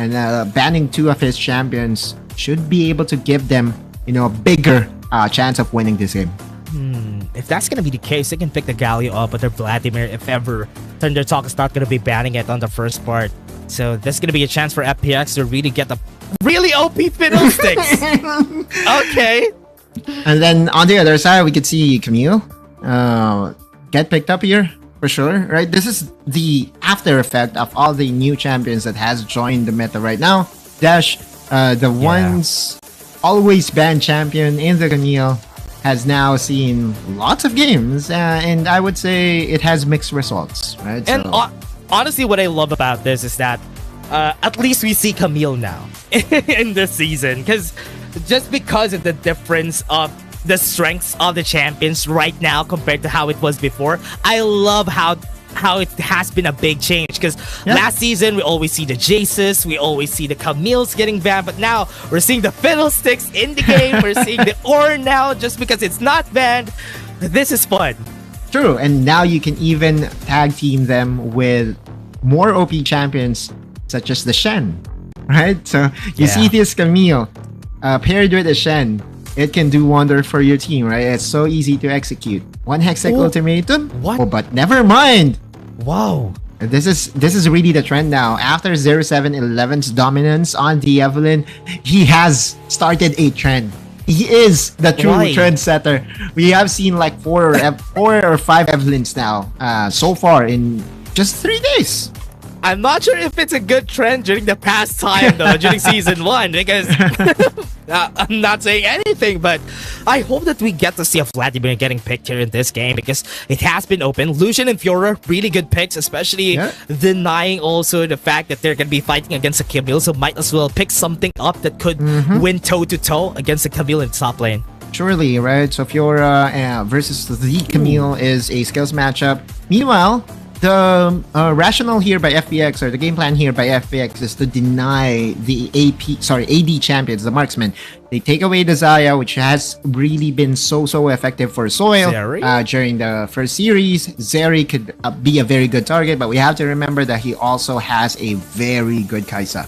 And banning 2 of his champions should be able to give them, a bigger chance of winning this game. If that's going to be the case, they can pick the Galio up with their Vladimir if ever Thunder Talk is not going to be banning it on the first part. So this is going to be a chance for FPX to really get the really OP Fiddlesticks. Okay. And then on the other side, we could see Camille get picked up here for sure, right? This is the after effect of all the new champions that has joined the meta right now. Dash, the once always banned champion in the Camille, has now seen lots of games, and I would say it has mixed results, right? And honestly, what I love about this is that at least we see Camille now in this season, because of the difference of the strengths of the champions right now compared to how it was before, I love how it has been a big change, because last season we always see the Jaces, we always see the Camille's getting banned, but now we're seeing the Fiddlesticks in the game. We're seeing the Ornn now just because it's not banned. This is fun. True, and now you can even tag team them with more OP champions such as the Shen, right? So you see this Camille paired with the Shen, it can do wonder for your team, right? It's so easy to execute. One Hextech ultimatum? What? Oh, but never mind. Wow. This is really the trend now. After 0711's dominance on the Evelyn, he has started a trend. He is the true trendsetter. We have seen like 4 or 5 Evelyns now so far in just 3 days. I'm not sure if it's a good trend during the past time though, during season 1, because I'm not saying anything, but I hope that we get to see a Vladimir getting picked here in this game, because it has been open. Lucian and Fiora, really good picks, especially denying also the fact that they're going to be fighting against a Camille, so might as well pick something up that could win toe-to-toe against a Camille in top lane. Surely, right? So Fiora versus the Camille is a skills matchup. Meanwhile, the rationale here by FPX, or the game plan here by FPX, is to deny the AD champions, the marksmen. They take away the Xayah, which has really been so effective for Soil during the first series. Zeri could be a very good target, but we have to remember that he also has a very good Kai'Sa.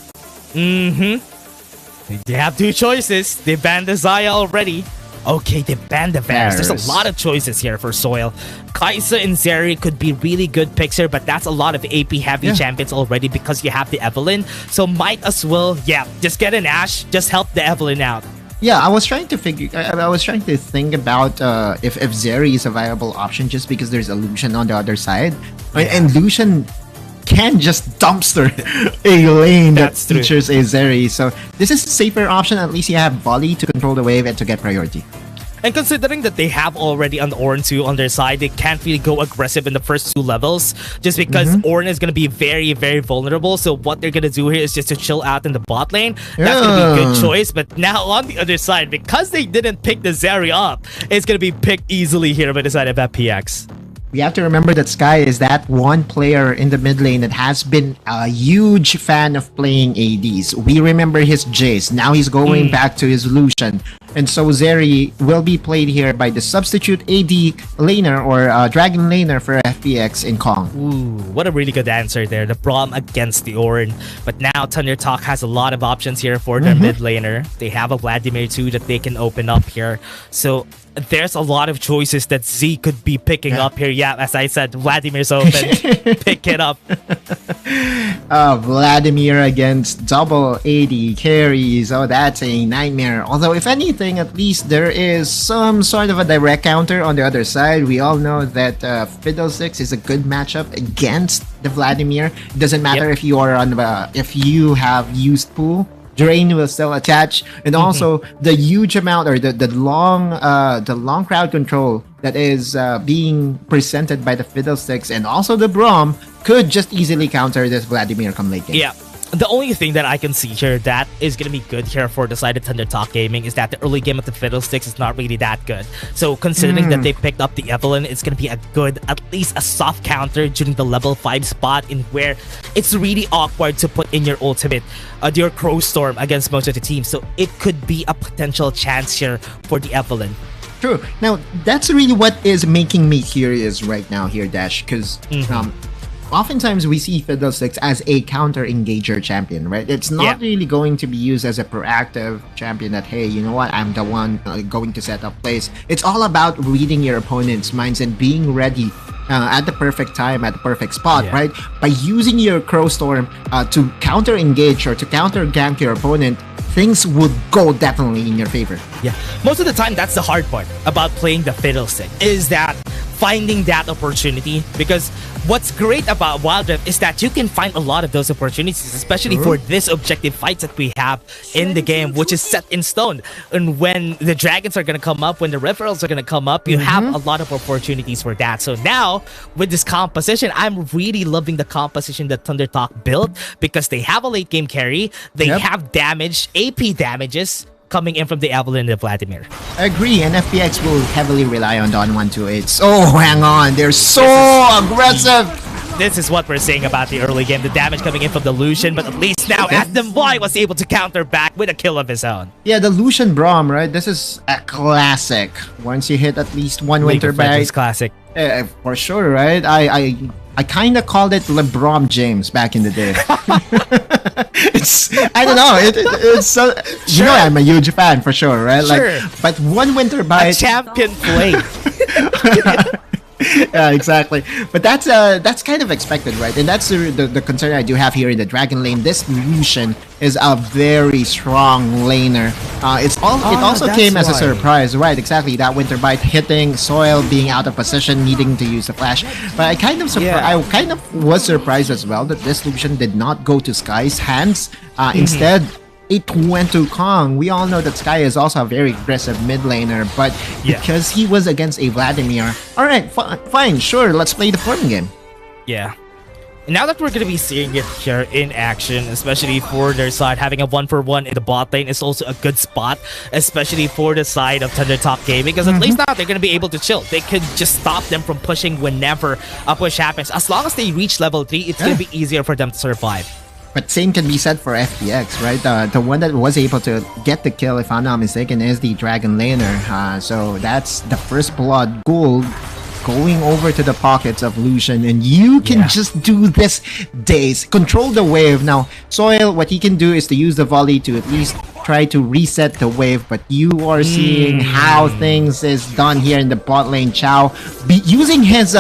They have 2 choices. They banned the Xayah already. Okay, they banned the Varus. There's a lot of choices here for Soil. Kai'Sa and Zeri could be really good picks here, but that's a lot of AP heavy champions already because you have the Evelyn. So might as well, just get an Ashe, just help the Evelyn out. Yeah, I was trying to think about if Zeri is a viable option, just because there's a Lucian on the other side. And Lucian can just dumpster a lane that features a Zeri. So this is a safer option. At least you have volley to control the wave and to get priority. And considering that they have already an Ornn 2 on their side, they can't really go aggressive in the first 2 levels, just because Ornn is going to be very, very vulnerable. So what they're going to do here is just to chill out in the bot lane. That's going to be a good choice. But now on the other side, because they didn't pick the Zeri up, it's going to be picked easily here by the side of FPX. We have to remember that Sky is that one player in the mid lane that has been a huge fan of playing ADs. We remember his Jace. Now he's going back to his Lucian. And so Zeri will be played here by the substitute AD laner or Dragon laner for FPX in Kong. Ooh, what a really good answer there. The Braum against the Ornn. But now Thunder Talk has a lot of options here for their mid laner. They have a Vladimir too that they can open up here. So there's a lot of choices that Z could be picking up here. Yeah, as I said, Vladimir's open. Pick it up. Vladimir against double AD carries. Oh, that's a nightmare. Although, if anything, at least there is some sort of a direct counter on the other side. We all know that Fiddlesticks is a good matchup against the Vladimir. It doesn't matter if you are on if you have used pool. Drain will still attach, and also the huge amount, or the long crowd control that is being presented by the Fiddlesticks and also the Braum could just easily counter this Vladimir come late game. Yeah. The only thing that I can see here that is going to be good here for the side of Thunder Talk Gaming is that the early game of the Fiddlesticks is not really that good. So considering that they picked up the Evelyn, it's going to be a good, at least a soft counter during the level 5 spot, in where it's really awkward to put in your ultimate, your Crow Storm against most of the team. So it could be a potential chance here for the Evelyn. True. Now, that's really what is making me curious right now here, Dash, because oftentimes we see Fiddlesticks as a counter engager champion, right? It's not really going to be used as a proactive champion that, hey, you know what, I'm the one going to set up plays. It's all about reading your opponent's minds and being ready at the perfect time, at the perfect spot, right? By using your Crow Storm to counter engage or to counter gank your opponent, things would go definitely in your favor. Yeah, most of the time that's the hard part about playing the Fiddlestick, is that finding that opportunity. Because what's great about Wild Rift is that you can find a lot of those opportunities, especially for this objective fights that we have in the game, which is set in stone. And when the dragons are going to come up, when the referrals are going to come up, you have a lot of opportunities for that. So now with this composition, I'm really loving the composition that ThunderTalk built, because they have a late game carry, they have damage, AP damages coming in from the Evelyn and the Vladimir. I agree, and FPX will heavily rely on Dawn 128. Oh, hang on, they're so aggressive! This is what we're saying about the early game, the damage coming in from the Lucian, but at least now Boy was able to counter back with a kill of his own. Yeah, the Lucian Braum, right? This is a classic. Once you hit at least one Winter Bite. Classic. For sure, right? I kind of called it LeBron James back in the day. I don't know. It's so, you know, I'm a huge fan for sure, right? Sure. Like, but one Winter Bite. A champion play. Yeah, exactly. But that's kind of expected, right? And that's the concern I do have here in the Dragon lane. This Lucian is a very strong laner. It also came as a surprise, right? Exactly. That Winter Bite hitting Soil, being out of position, needing to use the flash. But I kind of was surprised as well that this Lucian did not go to Sky's hands. Instead, it went to Kong. We all know that Sky is also a very aggressive mid laner, but because he was against a Vladimir, all right, fine, sure, let's play the farming game. Yeah. And now that we're going to be seeing it here in action, especially for their side, having a 1-for-1 in the bot lane is also a good spot, especially for the side of ThunderTalk Gaming, because at least now they're going to be able to chill. They could just stop them from pushing whenever a push happens. As long as they reach level 3, it's going to be easier for them to survive. But same can be said for FPX, right? The one that was able to get the kill, if I'm not mistaken, is the Dragon laner. So that's the first blood gold going over to the pockets of Lucian, and you can just do this days. Control the wave. Now, Soil, what he can do is to use the volley to at least try to reset the wave, but you are seeing how things is done here in the bot lane. Chow using his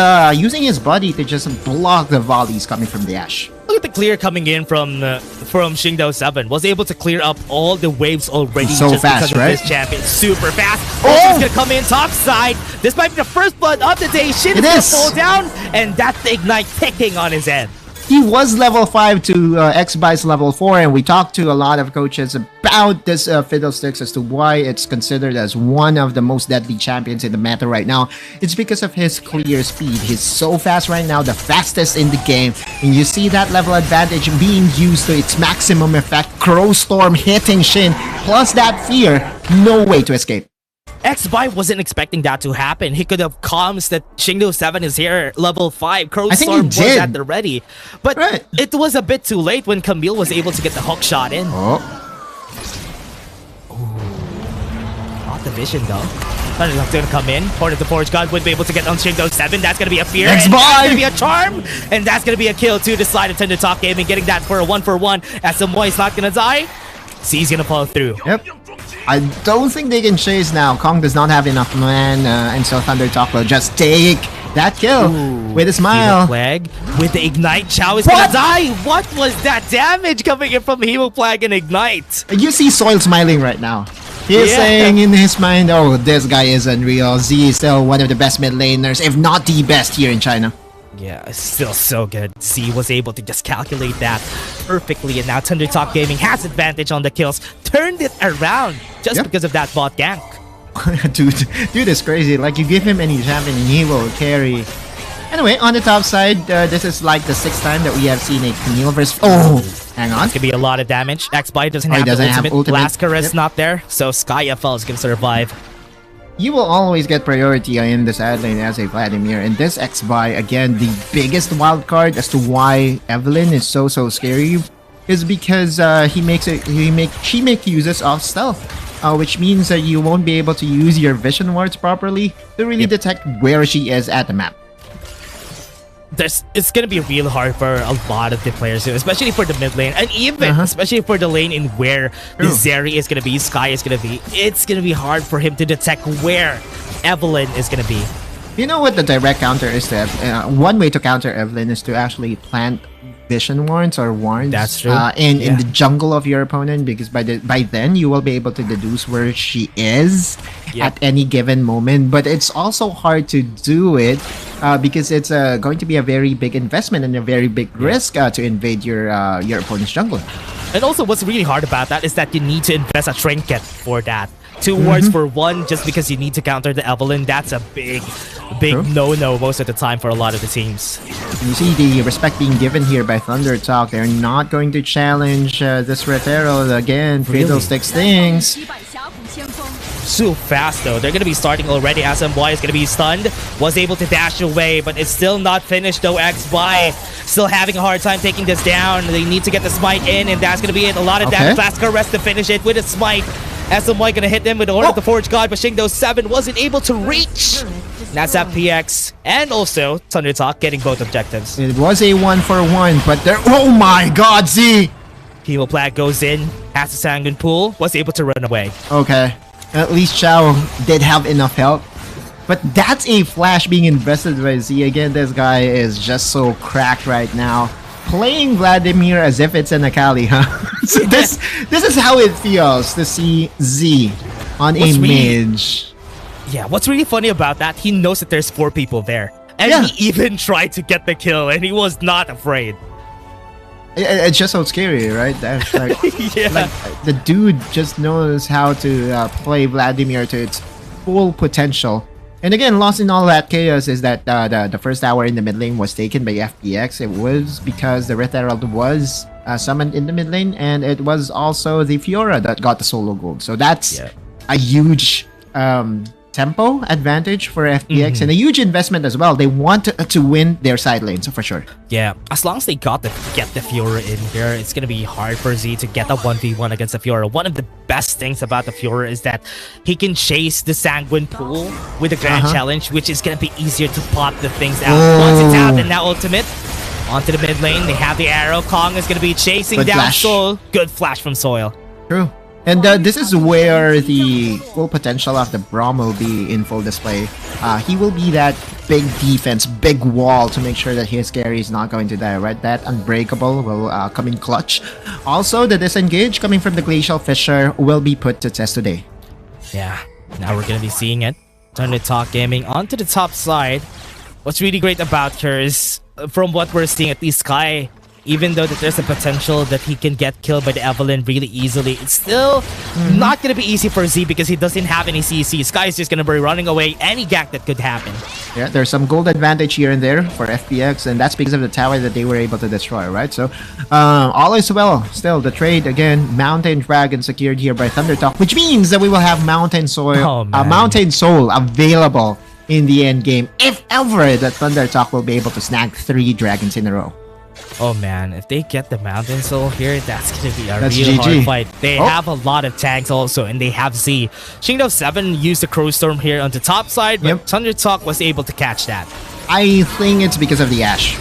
body to just block the volleys coming from the Ashe. Look at the clear coming in from Shingdao 7. Was able to clear up all the waves already. So just fast, because right? Of this champion. Super fast. Oh! He's gonna come in top side. This might be the first blood of the day. Shin is gonna fall down, and that's the ignite ticking on his end. He was level 5 to X-Byte's level 4, and we talked to a lot of coaches about this Fiddlesticks as to why it's considered as one of the most deadly champions in the meta right now. It's because of his clear speed. He's so fast right now, the fastest in the game, and you see that level advantage being used to its maximum effect. Crow Storm hitting Shin, plus that fear, no way to escape. X-Byte wasn't expecting that to happen. He could have comms that Shingdo 7 is here, level 5. Crow Storm was at the ready. But it was a bit too late when Camille was able to get the hook shot in. Not the vision though. Thundertalk's gonna come in. Port of the Forge God would be able to get on Shingdo 7. That's gonna be a fear. That's gonna be a charm. And that's gonna be a kill to the side of ThunderTalk Gaming, getting that for a 1-for-1. As Samoy is not gonna die. C's gonna follow through. Yep. I don't think they can chase now. Kong does not have enough man, and so ThunderTalk will just take that kill with a smile. Flag with the Ignite. Chow is gonna die. What was that damage coming in from Hemo Flag and Ignite? You see Soil smiling right now. He is saying in his mind, oh, this guy is unreal. Z is still one of the best mid laners, if not the best here in China. Yeah, it's still so good. C was able to just calculate that perfectly, and now ThunderTalk Gaming has advantage on the kills. Turned it around just because of that bot gank. dude is crazy. Like, you give him any champion and he will carry. Anyway, on the top side, this is like the 6th time that we have seen a Camille versus... Oh, hang on. It's gonna be a lot of damage. X-Byte doesn't have the ultimate. Lasker is not there, so SkyFL is gonna survive. You will always get priority in the side lane as a Vladimir, and this X-By, again, the biggest wild card as to why Evelyn is so scary is because she makes uses of stealth, which means that you won't be able to use your vision wards properly to really detect where she is at the map. it's gonna be real hard for a lot of the players, especially for the mid lane, and even especially for the lane in where the Zeri is gonna be, Sky is gonna be. It's gonna be hard for him to detect where Evelyn is gonna be. You know what the direct counter is? That one way to counter Evelyn is to actually plant vision wards or wards. That's true. In the jungle of your opponent, because by then you will be able to deduce where she is at any given moment. But it's also hard to do it because it's going to be a very big investment and a very big risk to invade your opponent's jungle. And also, what's really hard about that is that you need to invest a trinket for that. 2 wards for one, just because you need to counter the Evelyn. That's a big no-no most of the time for a lot of the teams. You see the respect being given here by Thunder Talk. They're not going to challenge this Rift Herald again. Fiddlesticks things. So fast though. They're going to be starting already. SMY is going to be stunned. Was able to dash away, but it's still not finished though. XY still having a hard time taking this down. They need to get the smite in, and that's going to be it. A lot of damage. Fast arrest to finish it with a smite. SMY gonna hit them with the Order of the Forge God, but Shingdo 7 wasn't able to reach. That's FPX and also Thunder Talk getting both objectives. It was a 1-for-1, but there. Oh my God, Z! Hero Plag goes in, has the Sanguine Pool, was able to run away. Okay, at least Chao did have enough help. But that's a flash being invested by Z. Again, this guy is just so cracked right now. Playing Vladimir as if it's an Akali, huh? So this is how it feels to see Z on a mage. Yeah, what's really funny about that, he knows that there's 4 people there. And he even tried to get the kill, and he was not afraid. It's just so scary, right? That's like, like the dude just knows how to play Vladimir to its full potential. And again, lost in all that chaos is that the first tower in the mid lane was taken by FPX. It was because the Rift Herald was summoned in the mid lane, and it was also the Fiora that got the solo gold. So that's a huge tempo advantage for FPX and a huge investment as well. They want to win their side lane, so for sure. Yeah, as long as they get the Fiora in here, it's gonna be hard for Z to get a 1v1 against the Fiora. One of the best things about the Fiora is that he can chase the Sanguine Pool with the Grand Challenge, which is gonna be easier to pop the things out. Once it's out, and now ultimate onto the mid lane. They have the arrow. Kong is gonna be chasing down Soul. Good flash from Soil. True. And this is where the full potential of the Braum will be in full display. He will be that big defense, big wall to make sure that his carry is not going to die, right? That Unbreakable will come in clutch. Also, the disengage coming from the Glacial Fissure will be put to test today. Yeah, now we're going to be seeing it. Thunder Talk Gaming onto the top side. What's really great about her is, from what we're seeing, at least Sky, even though that there's a potential that he can get killed by the Evelyn really easily, it's still not going to be easy for Z because he doesn't have any CC. Sky is just going to be running away any gank that could happen. Yeah, there's some gold advantage here and there for FPX, and that's because of the tower that they were able to destroy, right? So, all is well. Still, the trade, again, Mountain Dragon secured here by Thunder Talk, which means that we will have Mountain Soul available in the end game, if ever that Thunder Talk will be able to snag 3 dragons in a row. Oh man, if they get the Mountain Soul here, that's gonna be a real hard fight. They have a lot of tanks also, and they have Z. Shingdo 7 used the Crow Storm here on the top side, but Thunder Talk was able to catch that. I think it's because of the Ashe.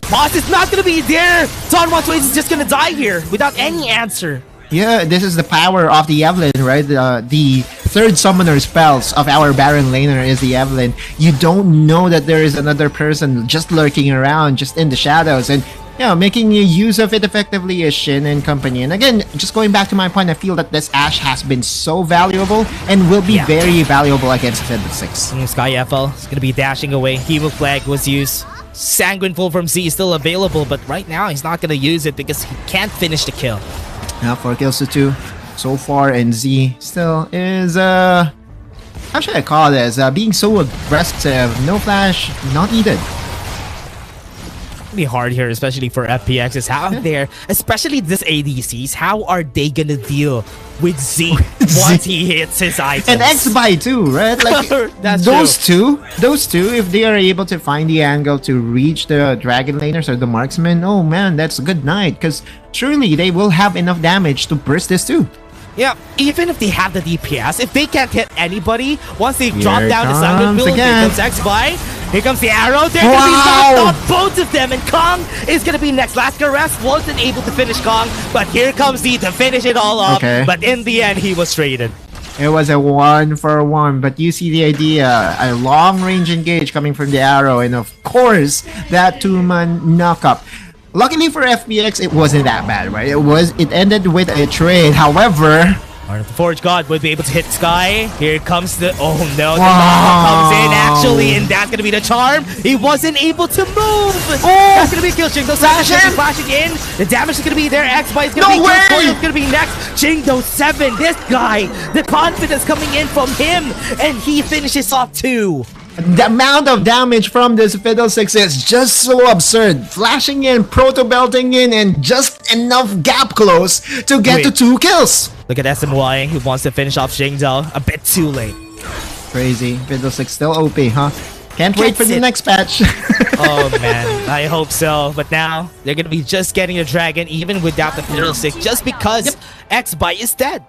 Boss is not gonna be there! Don 120 is just gonna die here without any answer. Yeah, this is the power of the Evelyn, right? The third summoner spells of our Baron laner is the Evelyn. You don't know that there is another person just lurking around, just in the shadows, and making use of it effectively is Shin and company. And again, just going back to my point, I feel that this Ashe has been so valuable and will be very valuable against Fiddlesticks. Sky FL is gonna be dashing away. Hero Flag was used. Sanguine Pool from Z is still available, but right now he's not gonna use it because he can't finish the kill. 4 kills to 2 so far, and Z still is, how should I call this? Being so aggressive. No flash, not needed. Be hard here, especially for FPX. Is how they're, especially this ADCs, how are they gonna deal with Z once he hits his items? And XBuy too, right? Like those two, if they are able to find the angle to reach the dragon laners or the marksmen, oh man, that's a good night, because surely they will have enough damage to burst this too. Yeah, even if they have the DPS, if they can't hit anybody, once they drop down the Sanguine Pool, here comes XBuy. Here comes the arrow. They're gonna be knocked off, both of them, and Kong is gonna be next. Last arrest wasn't able to finish Kong, but here comes Z to finish it all up. Okay. But in the end, he was traded. It was a 1-for-1, but you see the idea. A long-range engage coming from the arrow, and of course, that 2-man knock-up. Luckily for FPX, it wasn't that bad, right? It ended with a trade. However, the Forge God would be able to hit Sky. Here comes the... Oh no, the knock comes in actually, and that's going to be the charm. He wasn't able to move. That's going to be a kill. Jingdo flashing in. The damage is going to be there. X-Bite is going to be killed. It's going to be next. Jingdo 7. This guy, the confidence coming in from him, and he finishes off 2. The amount of damage from this Fiddlesticks is just so absurd. Flashing in, proto-belting in, and just enough gap close to get to 2 kills. Look at SMY, who wants to finish off Jingdo. A bit too late. Crazy. Fiddlesticks still OP, huh? Can't wait for the next patch. Oh man, I hope so. But now, they're gonna be just getting a dragon even without the Fiddlesticks, just because X-Bite is dead.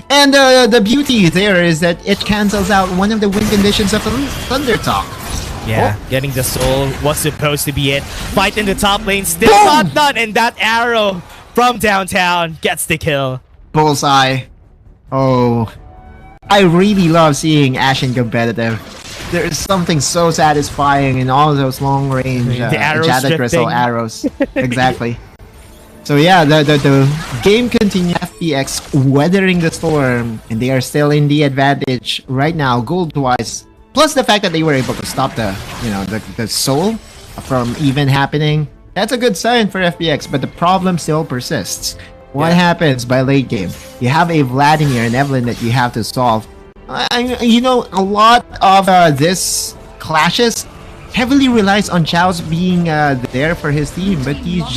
And the beauty there is that it cancels out one of the win conditions of Thunder Talk. Yeah, getting the soul was supposed to be it. Fight in the top lane, still not done, and that arrow from downtown gets the kill. Bullseye. Oh, I really love seeing Ashen competitive. There's something so satisfying in all those long range Jaded Crystal arrows. Exactly. So yeah, the game continues. FPX weathering the storm, and they are still in the advantage right now, gold-wise. Plus the fact that they were able to stop the soul from even happening. That's a good sign for FPX, but the problem still persists. What happens by late game? You have a Vladimir and Evelyn that you have to solve. You know, a lot of this clashes heavily relies on Chao's being there for his team, but he's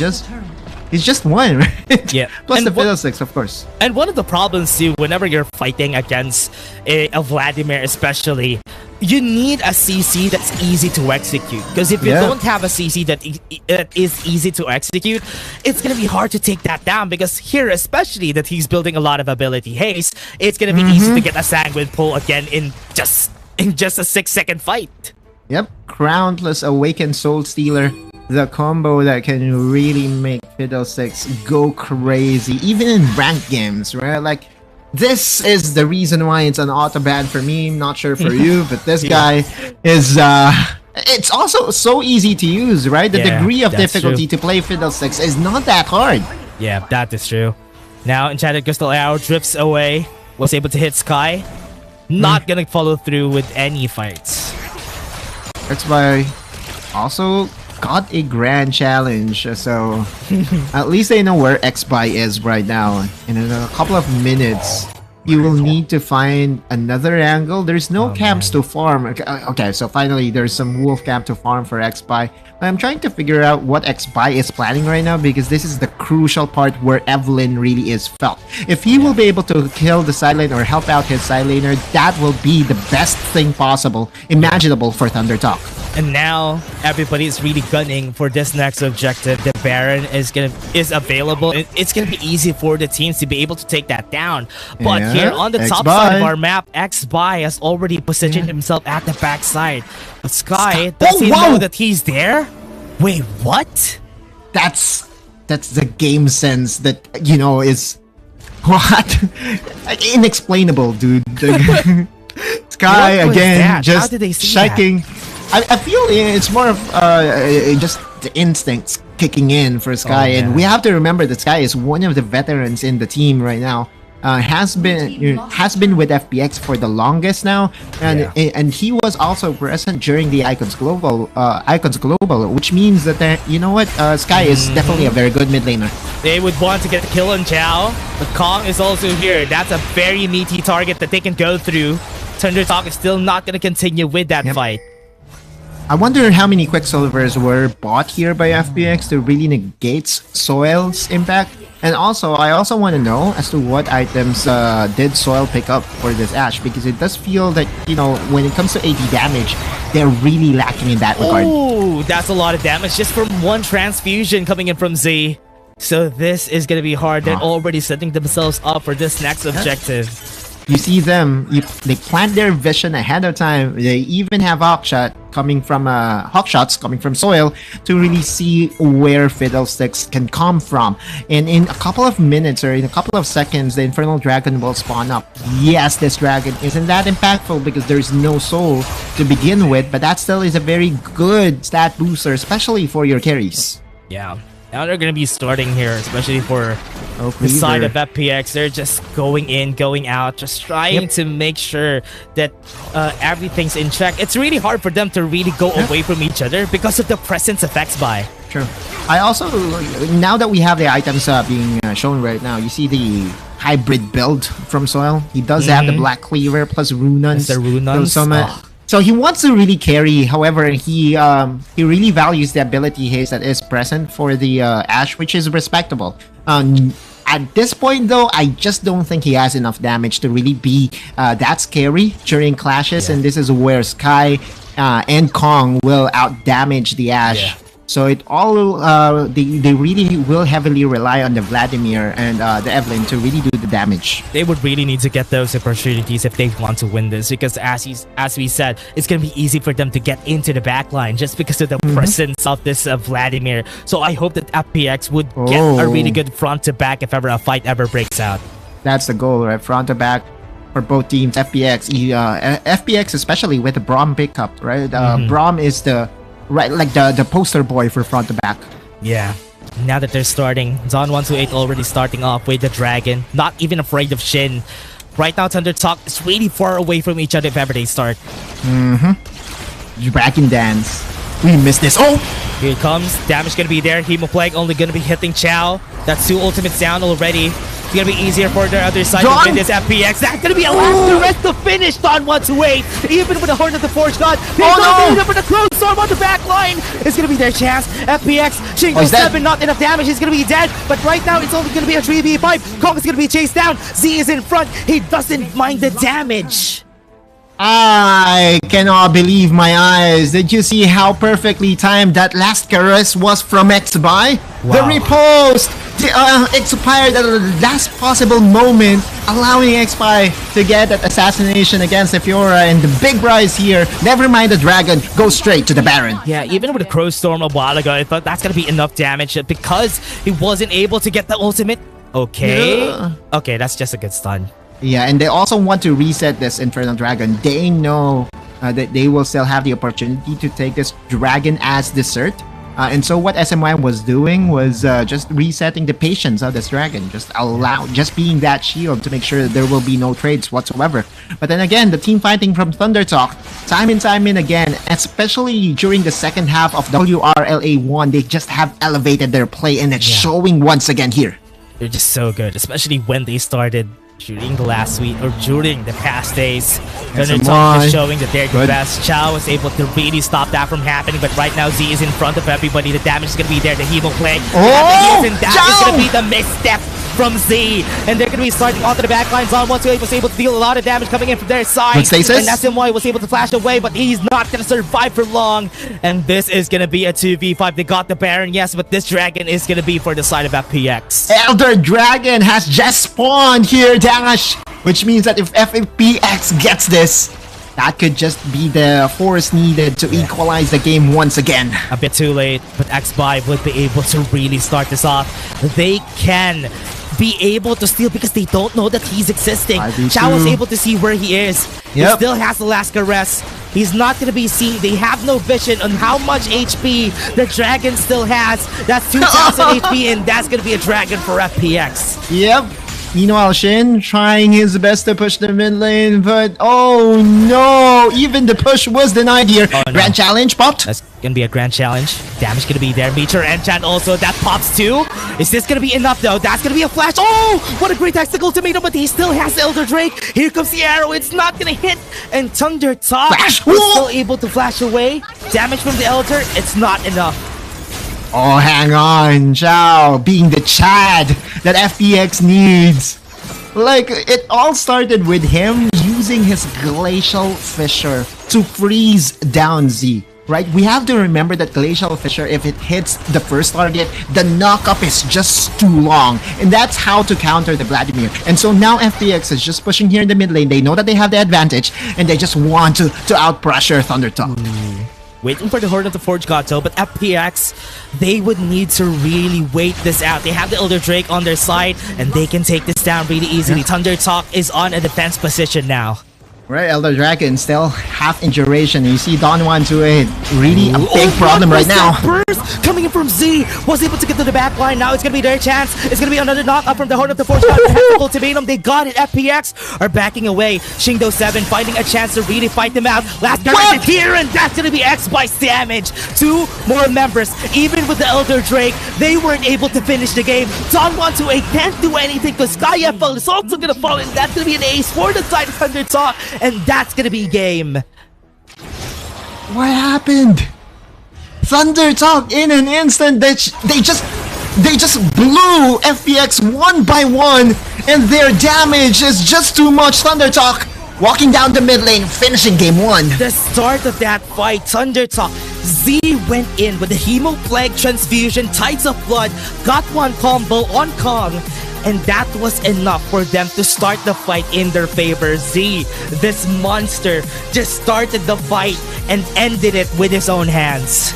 just one, right? Yeah. Plus the Fiddlesticks, of course. And one of the problems too, whenever you're fighting against a Vladimir especially, you need a CC that's easy to execute. Because if you don't have a CC that is easy to execute, it's going to be hard to take that down. Because here, especially that he's building a lot of ability haste, it's going to be easy to get a Sanguine pull again in just a 6-second fight. Yep. Crown plus Awakened Soul Stealer. The combo that can really make Fiddlesticks go crazy, even in ranked games, right? Like, this is the reason why it's an auto ban for me. Not sure for you, but this guy is it's also so easy to use, right? The degree of difficulty to play Fiddlesticks is not that hard. Yeah, that is true. Now Enchanted Crystal Arrow drifts away, was able to hit Sky. Not gonna follow through with any fights. That's why also got a grand challenge, so at least they know where X-By is right now. And in a couple of minutes, you will need to find another angle. There's no camps to farm. Okay, so finally there's some wolf camp to farm for X-By. I'm trying to figure out what X-By is planning right now, because this is the crucial part where Evelyn really is felt. If he will be able to kill the side lane or help out his side laner, that will be the best thing possible, imaginable for Thunder Talk. And now everybody is really gunning for this next objective. The Baron is available. It's gonna be easy for the teams to be able to take that down. But here on the top side of our map, X-By has already positioned himself at the backside. But Sky, does he know that he's there? Wait, what? That's the game sense that, you know, is what? Inexplainable, dude. Sky again, just checking. I feel it's more of just the instincts kicking in for Sky, and we have to remember that Sky is one of the veterans in the team right now. Has been with FPX for the longest now, and he was also present during the Icons Global, which means that you know what, Sky is definitely a very good mid laner. They would want to get the kill on Chao, but Kong is also here. That's a very meaty target that they can go through. Thunder Talk is still not going to continue with that fight. I wonder how many Quicksilvers were bought here by FPX to really negate Soil's impact. And also, I also want to know as to what items did Soil pick up for this Ashe, because it does feel that, you know, when it comes to AD damage, they're really lacking in that regard. Oh, that's a lot of damage just from one transfusion coming in from Z. So this is going to be hard. They're already setting themselves up for this next objective. You see them, they plant their vision ahead of time. They even have Opshot. coming from hawk shots coming from soil to really see where Fiddlesticks can come from. And in a couple of minutes or in a couple of seconds, the Infernal Dragon will spawn up. Yes, this dragon isn't that impactful because there's no soul to begin with, but that still is a very good stat booster, especially for your carries. Yeah. Now they're going to be starting here, especially for the side of FPX. They're just going in, going out, just trying to make sure that everything's in check. It's really hard for them to really go away from each other because of the presence of X-Buy. True. I also, now that we have the items being shown right now, you see the hybrid build from Soil. He does have the Black Cleaver plus Runons. The Runons. So he wants to really carry. However, he really values the ability haste that is present for the Ashe, which is respectable. At this point, though, I just don't think he has enough damage to really be that scary during clashes, and this is where Sky and Kong will out damage the Ashe. So it all they really will heavily rely on the Vladimir and the Evelyn to really do the damage. They would really need to get those opportunities if they want to win this, because as we said, it's gonna be easy for them to get into the backline just because of the presence of this Vladimir. So I hope that FPX would get a really good front to back if ever a fight ever breaks out. That's the goal, right? Front to back for both teams. FPX especially with the Braum pickup, right? Braum is the the poster boy for front to back. Yeah. Now that they're starting, Zon128 already starting off with the Dragon, not even afraid of Shin. Right now, Thunder Talk is really far away from each other if ever they start. Dragon Dance. We missed this. Oh! Here it comes. Damage gonna be there. Hemo Plague only gonna be hitting Chow. That's 2 ultimates down already. It's gonna be easier for the other side to win this FPX. That's gonna be a last rest to finish Zon128. Even with the Horn of the Forge God. He's not enough for the close storm on the back line. It's gonna be their chance. FPX, Shingo 7, not enough damage. He's gonna be dead. But right now, it's only gonna be a 3v5. Kong is gonna be chased down. Z is in front. He doesn't mind the damage. I cannot believe my eyes. Did you see how perfectly timed that last caress was from X-Buy? Wow. The repost expired at the last possible moment, allowing X-Buy to get that assassination against the Fiora, and the big prize here, never mind the Dragon, goes straight to the Baron. Yeah, even with the Crow Storm a while ago, I thought that's gonna be enough damage because he wasn't able to get the ultimate. Okay. Okay, that's just a good stun. Yeah, and they also want to reset this Infernal Dragon. They know that they will still have the opportunity to take this Dragon as dessert. And so what SMY was doing was just resetting the patience of this Dragon. Just being that shield to make sure that there will be no trades whatsoever. But then again, the team fighting from Thunder Talk, time and time again, especially during the second half of WRL 1, they just have elevated their play, and it's showing once again here. They're just so good, especially when they started during the last week or during the past days. Thunder Talk is showing that they're the best. Chow was able to really stop that from happening, but right now Z is in front of everybody. The damage is going to be there. The Hemo Plague. That is going to be the misstep from Z, and they're going to be starting onto the back line. Zon128 was able to deal a lot of damage coming in from their side, and SMY was able to flash away, but he's not going to survive for long, and this is going to be a 2v5. They got the Baron, yes, but this Dragon is going to be for the side of FPX. Elder Dragon has just spawned here, Dash, which means that if FPX gets this, that could just be the force needed to equalize the game once again. A bit too late, but X-Buy would be able to really start this off. They can be able to steal because they don't know that he's existing. Chow was able to see where he is. He still has the last caress. He's not going to be seen. They have no vision on how much HP the Dragon still has. That's 2,000 HP, and that's going to be a Dragon for FPX. Yep. Meanwhile, Shin trying his best to push the mid lane, but oh no! Even the push was denied here. Grand challenge popped. That's gonna be a grand challenge. Damage gonna be there. Meteor Enchant also, that pops too. Is this gonna be enough though? That's gonna be a flash. Oh! What a great tactical tomato, but he still has Elder Drake. Here comes the arrow. It's not gonna hit. And Thunder Talk is still able to flash away. Damage from the Elder, it's not enough. Oh, hang on, Chow being the Chad that FPX needs. Like, it all started with him using his Glacial Fissure to freeze down Z, right? We have to remember that Glacial Fissure, if it hits the first target, the knockup is just too long. And that's how to counter the Vladimir. And so now FPX is just pushing here in the mid lane. They know that they have the advantage, and they just want to out-pressure Thunder Talk. waiting for the Horn of the Forge Gato, but FPX, they would need to really wait this out. They have the Elder Drake on their side, and they can take this down really easily. Thunder Talk is on a defense position now. Right, Elder Dragon still half in duration. You see Don 128, really a big problem right now. Burst coming in from Z, was able to get to the back line. Now it's going to be their chance. It's going to be another knock up from the Horn of the Forge. Ultimatum, they got it. FPX are backing away. Shingdo 7 finding a chance to really fight them out. Last guy is here, and that's going to be X by damage. 2 more members. Even with the Elder Drake, they weren't able to finish the game. Don 128 can't do anything because SkyFL is also going to fall, and that's going to be an ace for the side of Thunder Talk. And that's gonna be game. What happened? Thunder Talk in an instant. They just blew FPX 1 by 1, and their damage is just too much. Thunder Talk walking down the mid lane, finishing game 1. The start of that fight, Thunder Talk. Z went in with the Hemo Plague Transfusion, Tides of Blood, got one combo on Kong, and that was enough for them to start the fight in their favor. Z, this monster, just started the fight and ended it with his own hands.